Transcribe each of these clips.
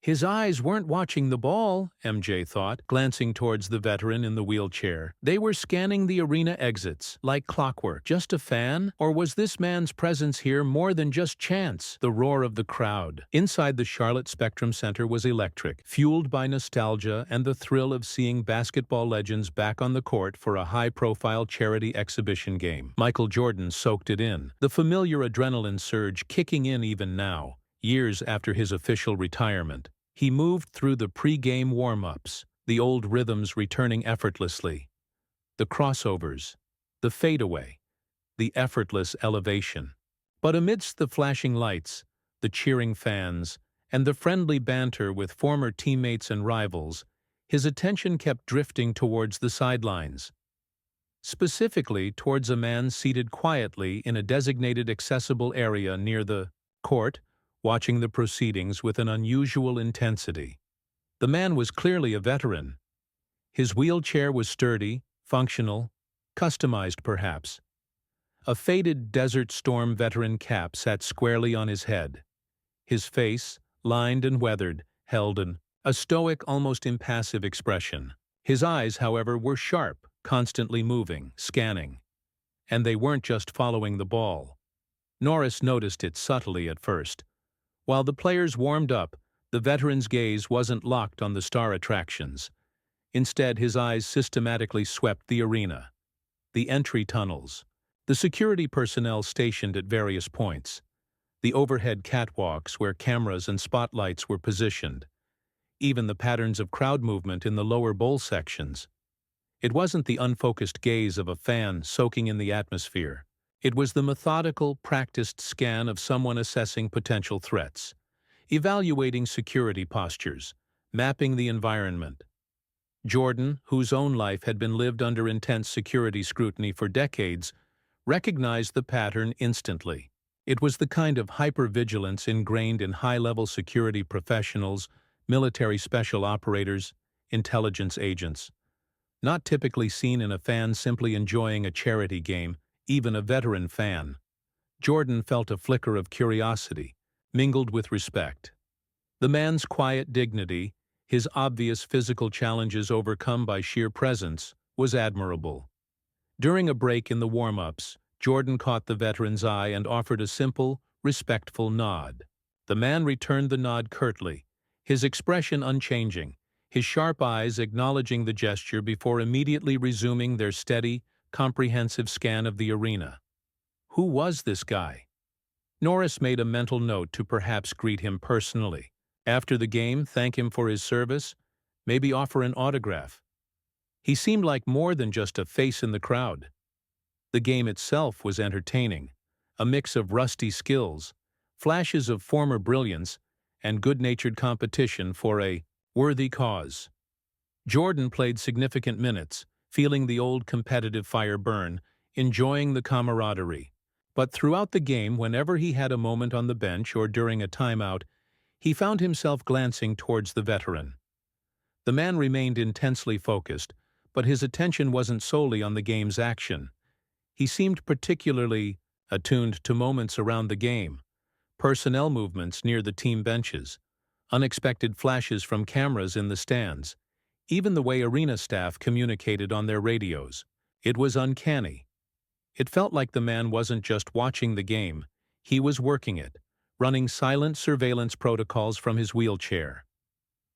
His eyes weren't watching the ball, MJ thought, glancing towards the veteran in the wheelchair. They were scanning the arena exits, like clockwork. Just a fan? Or was this man's presence here more than just chance? The roar of the crowd. Inside the Charlotte Spectrum Center was electric, fueled by nostalgia and the thrill of seeing basketball legends back on the court for a high-profile charity exhibition game. Michael Jordan soaked it in, the familiar adrenaline surge kicking in even now, years after his official retirement. He moved through the pre-game warm-ups, the old rhythms returning effortlessly. The crossovers, the fadeaway, the effortless elevation. But amidst the flashing lights, the cheering fans, and the friendly banter with former teammates and rivals, his attention kept drifting towards the sidelines. Specifically towards a man seated quietly in a designated accessible area near the court, watching the proceedings with an unusual intensity. The man was clearly a veteran. His wheelchair was sturdy, functional, customized perhaps. A faded Desert Storm veteran cap sat squarely on his head. His face, lined and weathered, held a stoic, almost impassive expression. His eyes, however, were sharp, constantly moving, scanning. And they weren't just following the ball. Norris noticed it subtly at first. While the players warmed up, the veteran's gaze wasn't locked on the star attractions. Instead, his eyes systematically swept the arena, the entry tunnels, the security personnel stationed at various points, the overhead catwalks where cameras and spotlights were positioned, even the patterns of crowd movement in the lower bowl sections. It wasn't the unfocused gaze of a fan soaking in the atmosphere. It was the methodical, practiced scan of someone assessing potential threats, evaluating security postures, mapping the environment. Jordan, whose own life had been lived under intense security scrutiny for decades, recognized the pattern instantly. It was the kind of hypervigilance ingrained in high-level security professionals, military special operators, intelligence agents, not typically seen in a fan simply enjoying a charity game, even a veteran fan. Jordan felt a flicker of curiosity, mingled with respect. The man's quiet dignity, his obvious physical challenges overcome by sheer presence, was admirable. During a break in the warm-ups, Jordan caught the veteran's eye and offered a simple, respectful nod. The man returned the nod curtly, his expression unchanging, his sharp eyes acknowledging the gesture before immediately resuming their steady, comprehensive scan of the arena. Who was this guy? Norris made a mental note to perhaps greet him personally. After the game, thank him for his service, maybe offer an autograph. He seemed like more than just a face in the crowd. The game itself was entertaining, a mix of rusty skills, flashes of former brilliance, and good-natured competition for a worthy cause. Jordan played significant minutes, feeling the old competitive fire burn, enjoying the camaraderie. But throughout the game, whenever he had a moment on the bench or during a timeout, he found himself glancing towards the veteran. The man remained intensely focused, but his attention wasn't solely on the game's action. He seemed particularly attuned to moments around the game, personnel movements near the team benches, unexpected flashes from cameras in the stands, even the way arena staff communicated on their radios. It was uncanny. It felt like the man wasn't just watching the game, he was working it, running silent surveillance protocols from his wheelchair.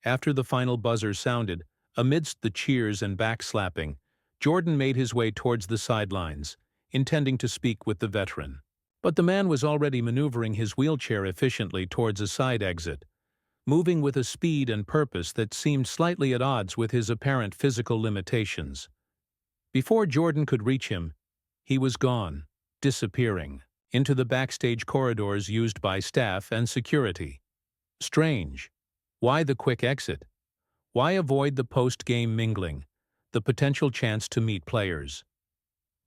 After the final buzzer sounded, amidst the cheers and backslapping, Jordan made his way towards the sidelines, intending to speak with the veteran. But the man was already maneuvering his wheelchair efficiently towards a side exit, moving with a speed and purpose that seemed slightly at odds with his apparent physical limitations. Before Jordan could reach him, he was gone, disappearing, into the backstage corridors used by staff and security. Strange. Why the quick exit? Why avoid the post-game mingling, the potential chance to meet players?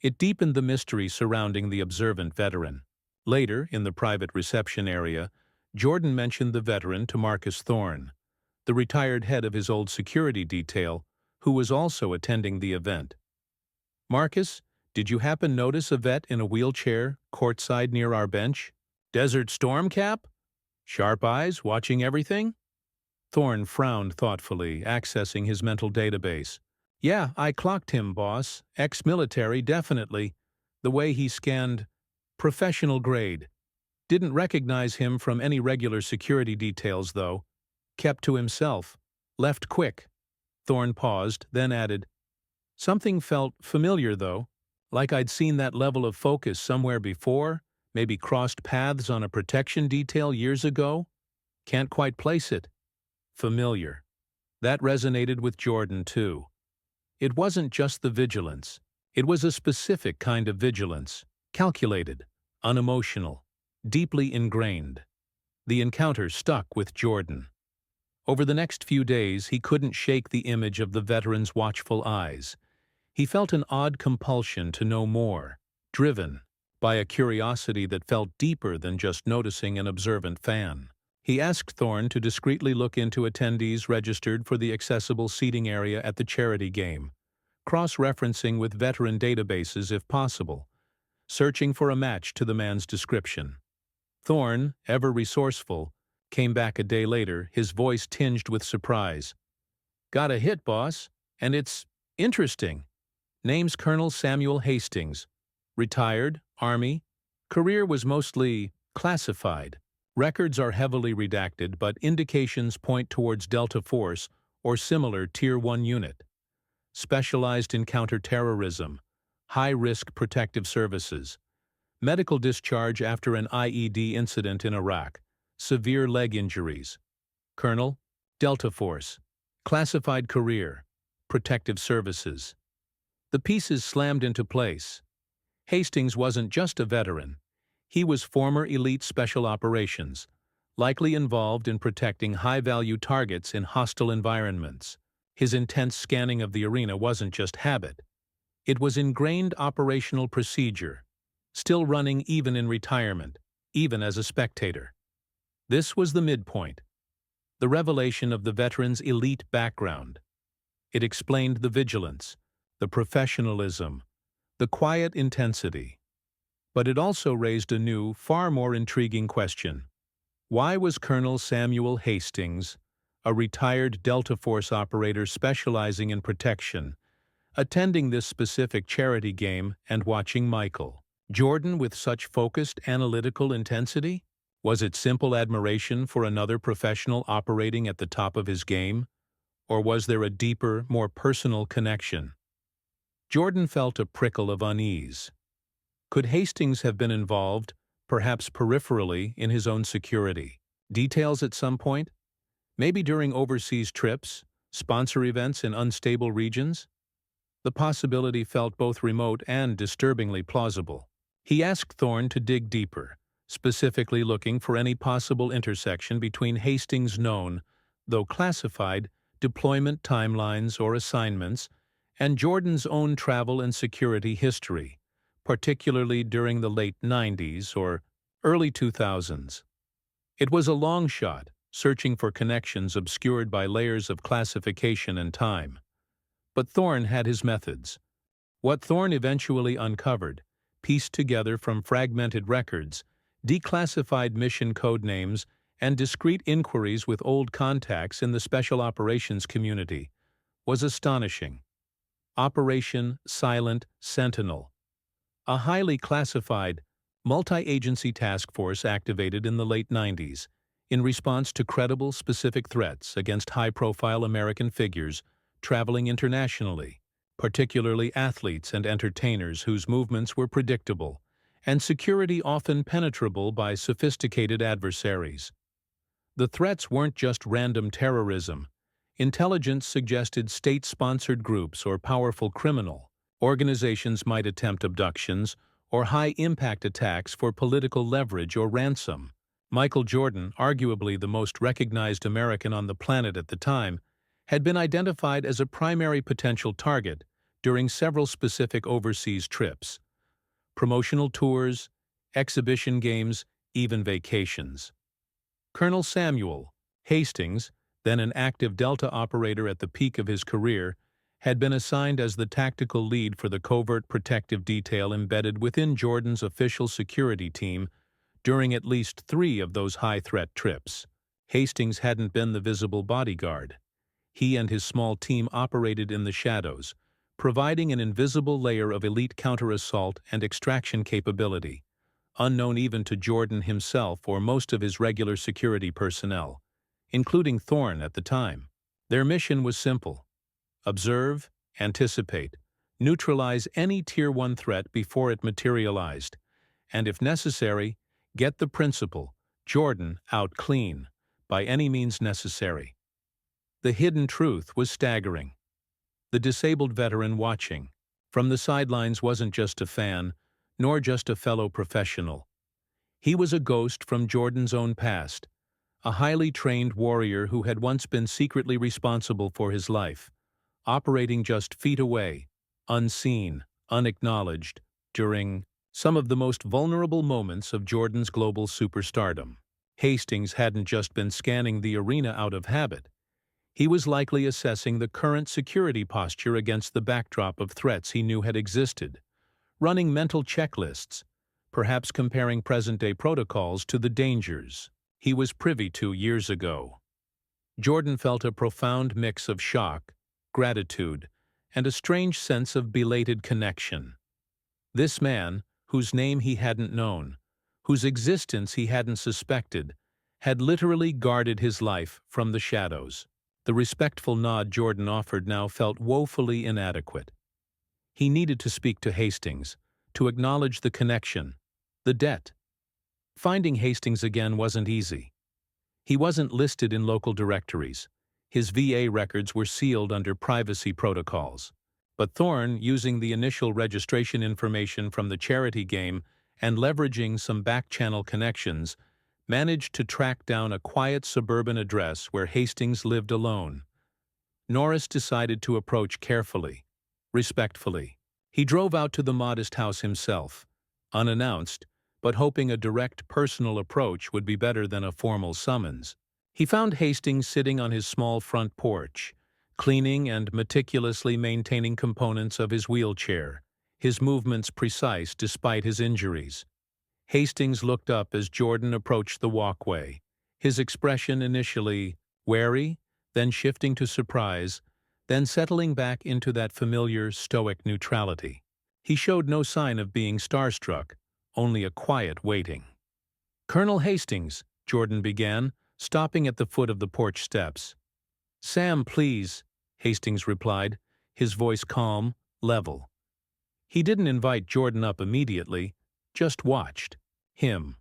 It deepened the mystery surrounding the observant veteran. Later, in the private reception area, Jordan mentioned the veteran to Marcus Thorne, the retired head of his old security detail, who was also attending the event. "Marcus, did you happen notice a vet in a wheelchair, courtside near our bench? Desert Storm cap? Sharp eyes, watching everything?" Thorne frowned thoughtfully, accessing his mental database. Yeah, I clocked him, boss. Ex-military, definitely. The way he scanned professional grade. Didn't recognize him from any regular security details, though. Kept to himself. Left quick. Thorne paused, then added, something felt familiar, though. Like I'd seen that level of focus somewhere before, maybe crossed paths on a protection detail years ago. Can't quite place it. Familiar. That resonated with Jordan, too. It wasn't just the vigilance. It was a specific kind of vigilance. Calculated, unemotional, deeply ingrained. The encounter stuck with Jordan. Over the next few days, he couldn't shake the image of the veteran's watchful eyes. He felt an odd compulsion to know more, driven by a curiosity that felt deeper than just noticing an observant fan. He asked Thorne to discreetly look into attendees registered for the accessible seating area at the charity game, cross-referencing with veteran databases if possible, searching for a match to the man's description. Thorne, ever resourceful, came back a day later, his voice tinged with surprise. Got a hit, boss, and it's interesting. Name's Colonel Samuel Hastings. Retired, Army. Career was mostly classified. Records are heavily redacted, but indications point towards Delta Force or similar Tier 1 unit. Specialized in counterterrorism, high-risk protective services, medical discharge after an IED incident in Iraq, severe leg injuries. Colonel, Delta Force. Classified career, protective services. The pieces slammed into place. Hastings wasn't just a veteran. He was former elite special operations, likely involved in protecting high-value targets in hostile environments. His intense scanning of the arena wasn't just habit. It was ingrained operational procedure, still running even in retirement, even as a spectator. This was the midpoint, the revelation of the veteran's elite background. It explained the vigilance, the professionalism, the quiet intensity. But it also raised a new, far more intriguing question. Why was Colonel Samuel Hastings, a retired Delta Force operator specializing in protection, attending this specific charity game and watching Michael Jordan with such focused analytical intensity? Was it simple admiration for another professional operating at the top of his game? Or was there a deeper, more personal connection? Jordan felt a prickle of unease. Could Hastings have been involved, perhaps peripherally, in his own security? Details at some point? Maybe during overseas trips, sponsor events in unstable regions? The possibility felt both remote and disturbingly plausible. He asked Thorne to dig deeper, specifically looking for any possible intersection between Hastings' known, though classified, deployment timelines or assignments, and Jordan's own travel and security history, particularly during the late 90s or early 2000s. It was a long shot, searching for connections obscured by layers of classification and time. But Thorne had his methods. What Thorne eventually uncovered, pieced together from fragmented records, declassified mission code names, and discrete inquiries with old contacts in the special operations community, was astonishing. Operation Silent Sentinel. A highly classified, multi-agency task force activated in the late 90s in response to credible specific threats against high-profile American figures traveling internationally, particularly athletes and entertainers whose movements were predictable, and security often penetrable by sophisticated adversaries. The threats weren't just random terrorism. Intelligence suggested state-sponsored groups or powerful criminal organizations might attempt abductions or high-impact attacks for political leverage or ransom. Michael Jordan, arguably the most recognized American on the planet at the time, had been identified as a primary potential target during several specific overseas trips, promotional tours, exhibition games, even vacations. Colonel Samuel Hastings, then an active Delta operator at the peak of his career, had been assigned as the tactical lead for the covert protective detail embedded within Jordan's official security team during at least 3 of those high-threat trips. Hastings hadn't been the visible bodyguard. He and his small team operated in the shadows, providing an invisible layer of elite counter-assault and extraction capability, unknown even to Jordan himself or most of his regular security personnel, including Thorne at the time. Their mission was simple: observe, anticipate, neutralize any Tier 1 threat before it materialized, and if necessary, get the principal, Jordan, out clean, by any means necessary. The hidden truth was staggering. The disabled veteran watching from the sidelines wasn't just a fan, nor just a fellow professional. He was a ghost from Jordan's own past, a highly trained warrior who had once been secretly responsible for his life, operating just feet away, unseen, unacknowledged, during some of the most vulnerable moments of Jordan's global superstardom. Hastings hadn't just been scanning the arena out of habit. He was likely assessing the current security posture against the backdrop of threats he knew had existed, running mental checklists, perhaps comparing present-day protocols to the dangers he was privy to years ago. Jordan felt a profound mix of shock, gratitude, and a strange sense of belated connection. This man, whose name he hadn't known, whose existence he hadn't suspected, had literally guarded his life from the shadows. The respectful nod Jordan offered now felt woefully inadequate. He needed to speak to Hastings, to acknowledge the connection, the debt. Finding Hastings again wasn't easy. He wasn't listed in local directories. His VA records were sealed under privacy protocols. But Thorne, using the initial registration information from the charity game and leveraging some back-channel connections, managed to track down a quiet suburban address where Hastings lived alone. Norris decided to approach carefully, respectfully. He drove out to the modest house himself, unannounced, but hoping a direct personal approach would be better than a formal summons. He found Hastings sitting on his small front porch, cleaning and meticulously maintaining components of his wheelchair, his movements precise despite his injuries. Hastings looked up as Jordan approached the walkway, his expression initially wary, then shifting to surprise, then settling back into that familiar, stoic neutrality. He showed no sign of being starstruck, only a quiet waiting. "Colonel Hastings," Jordan began, stopping at the foot of the porch steps. "Sam, please," Hastings replied, his voice calm, level. He didn't invite Jordan up immediately, just watched him.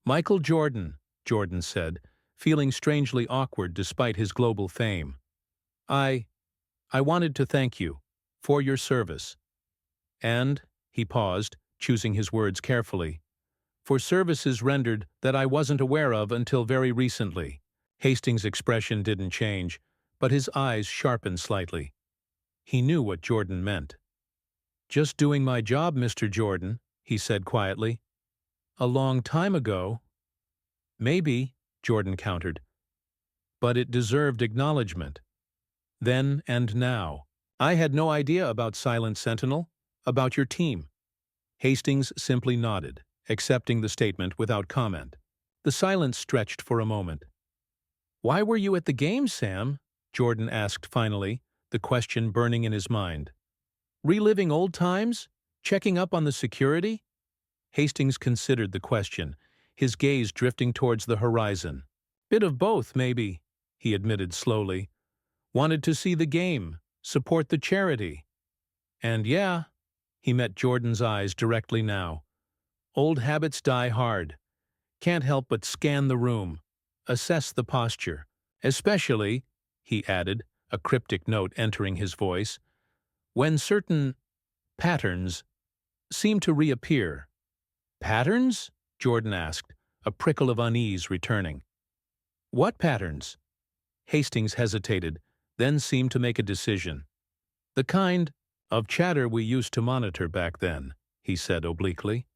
"Michael Jordan," Jordan said, feeling strangely awkward despite his global fame. I wanted to thank you for your service. And," he paused, choosing his words carefully, "for services rendered that I wasn't aware of until very recently." Hastings' expression didn't change, but his eyes sharpened slightly. He knew what Jordan meant. "Just doing my job, Mr. Jordan," he said quietly. "A long time ago." "Maybe," Jordan countered. "But it deserved acknowledgement. Then and now. I had no idea about Silent Sentinel, about your team." Hastings simply nodded, accepting the statement without comment. The silence stretched for a moment. "Why were you at the game, Sam?" Jordan asked finally, the question burning in his mind. "Reliving old times? Checking up on the security?" Hastings considered the question, his gaze drifting towards the horizon. "Bit of both, maybe," he admitted slowly. "Wanted to see the game, support the charity. And yeah," he met Jordan's eyes directly now, "old habits die hard. Can't help but scan the room, assess the posture. Especially," he added, a cryptic note entering his voice, "when certain patterns seem to reappear." "Patterns?" Jordan asked, a prickle of unease returning. "What patterns?" Hastings hesitated, then seemed to make a decision. "The kind of chatter we used to monitor back then," he said obliquely.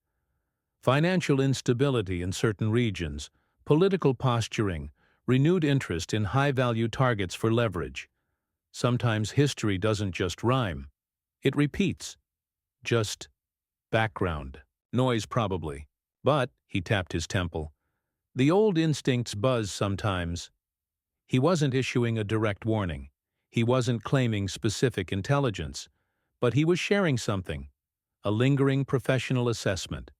"Financial instability in certain regions, political posturing, renewed interest in high-value targets for leverage. Sometimes history doesn't just rhyme. It repeats. Just background. Noise probably. But," he tapped his temple, The old instincts buzz sometimes. He wasn't issuing a direct warning. He wasn't claiming specific intelligence. But he was sharing something, a lingering professional assessment,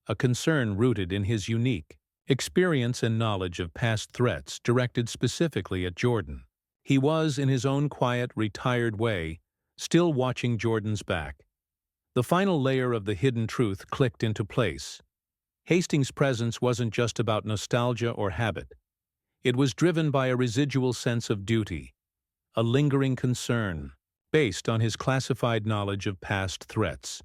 a concern rooted in his unique experience and knowledge of past threats directed specifically at Jordan. He was, in his own quiet, retired way, still watching Jordan's back. The final layer of the hidden truth clicked into place. Hastings' presence wasn't just about nostalgia or habit. It was driven by a residual sense of duty, a lingering concern, based on his classified knowledge of past threats,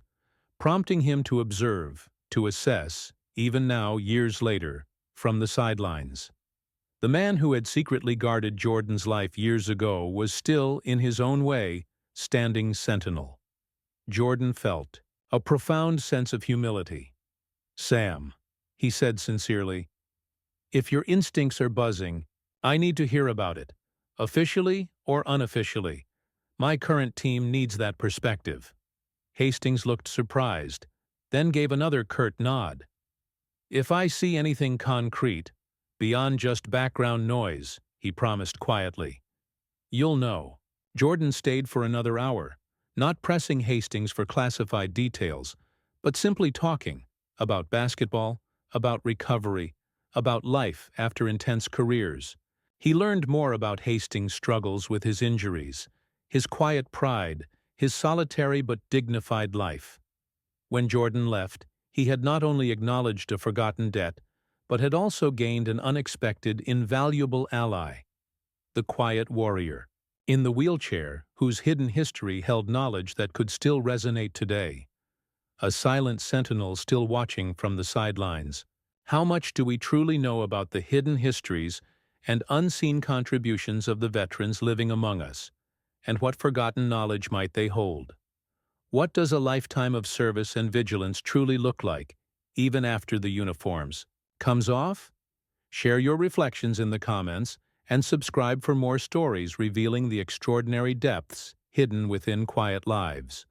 prompting him to observe, to assess, even now, years later, from the sidelines. The man who had secretly guarded Jordan's life years ago was still, in his own way, standing sentinel. Jordan felt a profound sense of humility. "Sam," he said sincerely, "if your instincts are buzzing, I need to hear about it, officially or unofficially. My current team needs that perspective." Hastings looked surprised, then gave another curt nod. "If I see anything concrete, beyond just background noise," he promised quietly, "you'll know." Jordan stayed for another hour, not pressing Hastings for classified details, but simply talking about basketball, about recovery, about life after intense careers. He learned more about Hastings' struggles with his injuries, his quiet pride, his solitary but dignified life. When Jordan left, he had not only acknowledged a forgotten debt, but had also gained an unexpected, invaluable ally, the quiet warrior, in the wheelchair whose hidden history held knowledge that could still resonate today. A silent sentinel still watching from the sidelines. How much do we truly know about the hidden histories and unseen contributions of the veterans living among us, and what forgotten knowledge might they hold? What does a lifetime of service and vigilance truly look like, even after the uniforms comes off? Share your reflections in the comments and subscribe for more stories revealing the extraordinary depths hidden within quiet lives.